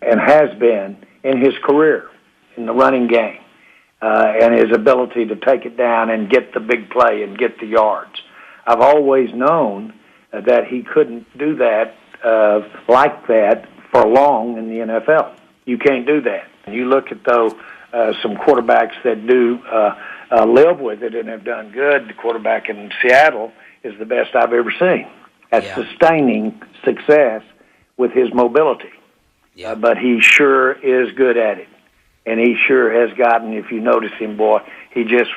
and has been in his career in the running game, and his ability to take it down and get the big play and get the yards. I've always known that he couldn't do that like that for long in the NFL. You can't do that. You look at, though, some quarterbacks that do live with it and have done good. The quarterback in Seattle is the best I've ever seen at sustaining success with his mobility. Yeah. But he sure is good at it. And he sure has gotten, if you notice him, boy, he just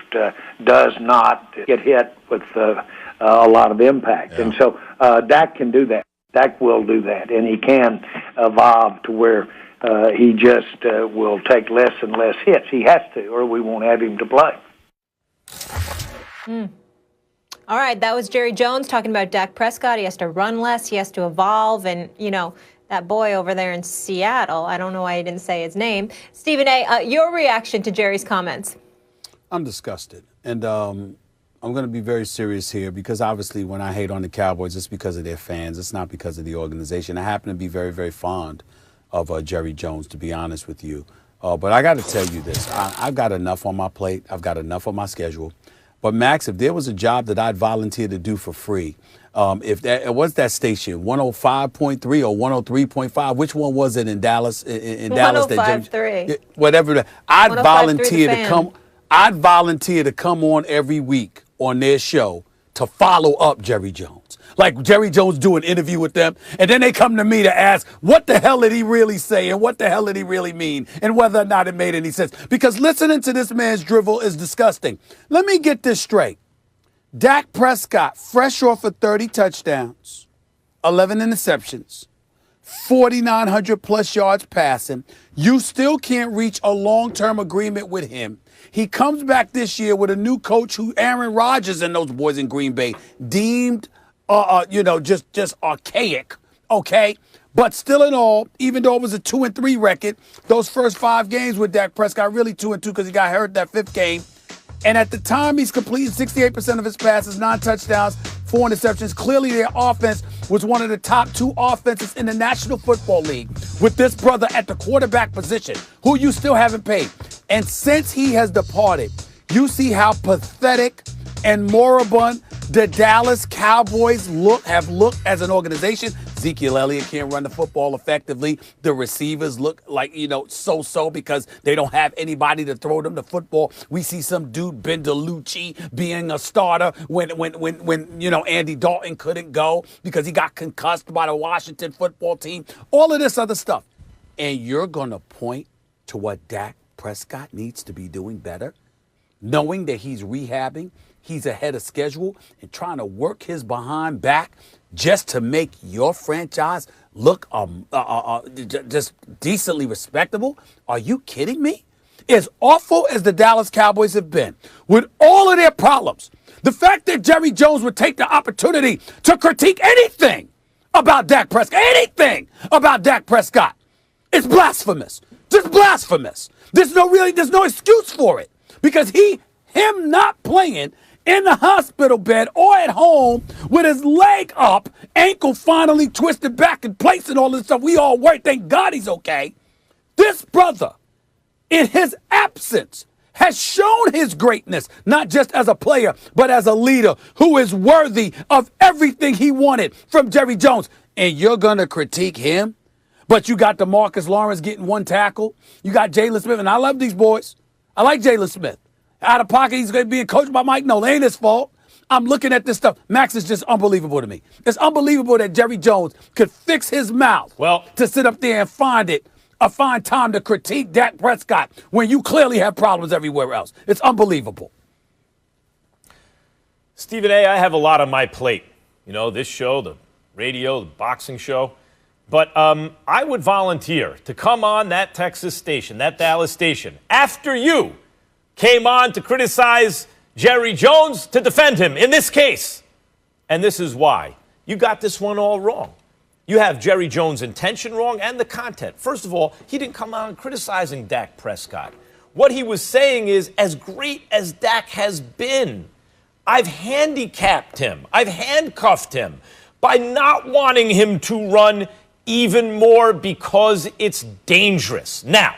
does not get hit with a lot of impact. Yeah. And so Dak can do that. Dak will do that. And he can evolve to where he just will take less and less hits. He has to, or we won't have him to play. All right, that was Jerry Jones talking about Dak Prescott. He has to run less. He has to evolve. And, you know, that boy over there in Seattle, I don't know why he didn't say his name. Stephen A., your reaction to Jerry's comments? I'm disgusted. And I'm going to be very serious here because obviously when I hate on the Cowboys, it's because of their fans. It's not because of the organization. I happen to be very, very fond of Jerry Jones, to be honest with you. But I got to tell you this. I've got enough on my plate. I've got enough on my schedule. But, Max, if there was a job that I'd volunteer to do for free, if that what's that station, 105.3 or 103.5? Which one was it in Dallas? In Dallas, 105.3. Whatever. I'd volunteer to come on every week on their show to follow up Jerry Jones. Like Jerry Jones do an interview with them, and then they come to me to ask, what the hell did he really say, and what the hell did he really mean, and whether or not it made any sense. Because listening to this man's drivel is disgusting. Let me get this straight. Dak Prescott, fresh off of 30 touchdowns, 11 interceptions, 4,900 plus yards passing. You still can't reach a long-term agreement with him. He comes back this year with a new coach who Aaron Rodgers and those boys in Green Bay deemed just archaic, okay? But still in all, even though it was a 2-3 record, those first 5 games with Dak Prescott, really 2-2 because he got hurt that 5th game. And at the time, he's completed 68% of his passes, 9 touchdowns, 4 interceptions. Clearly, their offense was one of the top 2 offenses in the National Football League with this brother at the quarterback position, who you still haven't paid. And since he has departed, you see how pathetic and moribund the Dallas Cowboys have looked as an organization. Ezekiel Elliott can't run the football effectively. The receivers look like, so-so because they don't have anybody to throw them the football. We see some dude, Ben DiNucci, being a starter when Andy Dalton couldn't go because he got concussed by the Washington football team. All of this other stuff. And you're going to point to what Dak Prescott needs to be doing better, knowing that he's rehabbing, he's ahead of schedule, and trying to work his behind back just to make your franchise look just decently respectable? Are you kidding me? As awful as the Dallas Cowboys have been, with all of their problems, the fact that Jerry Jones would take the opportunity to critique anything about Dak Prescott, it's blasphemous. Just blasphemous. There's no excuse for it because him not playing in the hospital bed or at home with his leg up, ankle finally twisted back in place and all this stuff. We all worry. Thank God he's okay. This brother, in his absence, has shown his greatness, not just as a player, but as a leader who is worthy of everything he wanted from Jerry Jones. And you're going to critique him? But you got DeMarcus Lawrence getting 1 tackle. You got Jalen Smith, and I love these boys. I like Jalen Smith. Out of pocket, he's being coached by Mike Nolan. Ain't his fault. I'm looking at this stuff. Max, is just unbelievable to me. It's unbelievable that Jerry Jones could fix his mouth to sit up there and find time to critique Dak Prescott when you clearly have problems everywhere else. It's unbelievable. Stephen A., I have a lot on my plate. This show, the radio, the boxing show. But I would volunteer to come on that Texas station, that Dallas station, after you came on to criticize Jerry Jones to defend him in this case. And this is why. You got this one all wrong. You have Jerry Jones' intention wrong and the content. First of all, he didn't come out criticizing Dak Prescott. What he was saying is, as great as Dak has been, I've handicapped him. I've handcuffed him by not wanting him to run even more because it's dangerous. Now,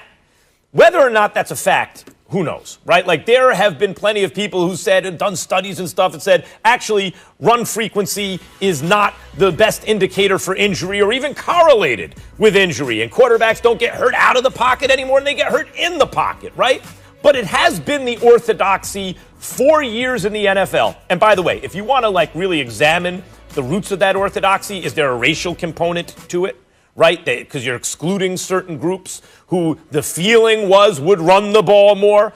whether or not that's a fact, who knows, right? Like, there have been plenty of people who said and done studies and stuff that said, actually, run frequency is not the best indicator for injury or even correlated with injury. And quarterbacks don't get hurt out of the pocket anymore than they get hurt in the pocket, right? But it has been the orthodoxy for years in the NFL. And by the way, if you want to, like, really examine the roots of that orthodoxy, is there a racial component to it? Right? Because you're excluding certain groups who the feeling was would run the ball more.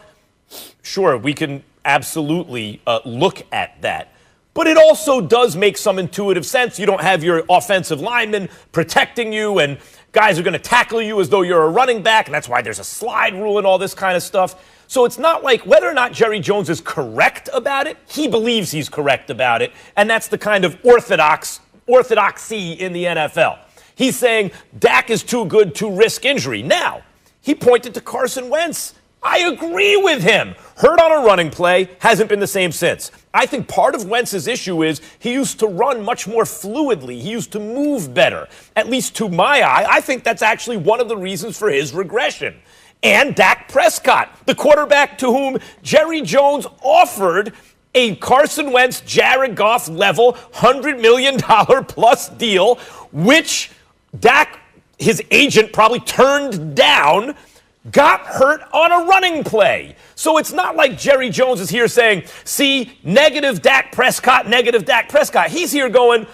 Sure, we can absolutely look at that. But it also does make some intuitive sense. You don't have your offensive linemen protecting you, and guys are going to tackle you as though you're a running back, and that's why there's a slide rule and all this kind of stuff. So it's not like whether or not Jerry Jones is correct about it, he believes he's correct about it, and that's the kind of orthodoxy in the NFL. He's saying Dak is too good to risk injury. Now, he pointed to Carson Wentz. I agree with him. Hurt on a running play, hasn't been the same since. I think part of Wentz's issue is he used to run much more fluidly. He used to move better, at least to my eye. I think that's actually one of the reasons for his regression. And Dak Prescott, the quarterback to whom Jerry Jones offered a Carson Wentz, Jared Goff level $100 million plus deal, which Dak, his agent, probably turned down, got hurt on a running play. So it's not like Jerry Jones is here saying, see, negative Dak Prescott, negative Dak Prescott. He's here going,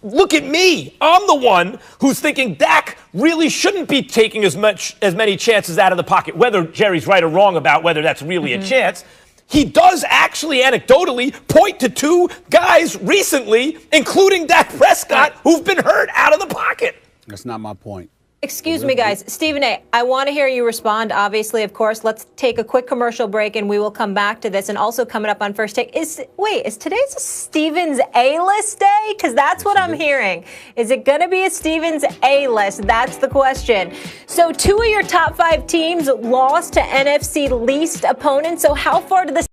look at me. I'm the one who's thinking Dak really shouldn't be taking as many chances out of the pocket, whether Jerry's right or wrong about whether that's really a chance. He does actually anecdotally point to two guys recently, including Dak Prescott, who've been hurt out of the pocket. That's not my point. Excuse me, guys. Stephen A., I want to hear you respond, obviously, of course. Let's take a quick commercial break, and we will come back to this. And also coming up on First Take, is today's Stevens A-list day? Because that's what I'm hearing. Is it going to be a Stevens A-list? That's the question. So 2 of your top 5 teams lost to NFC least opponents. So how far do the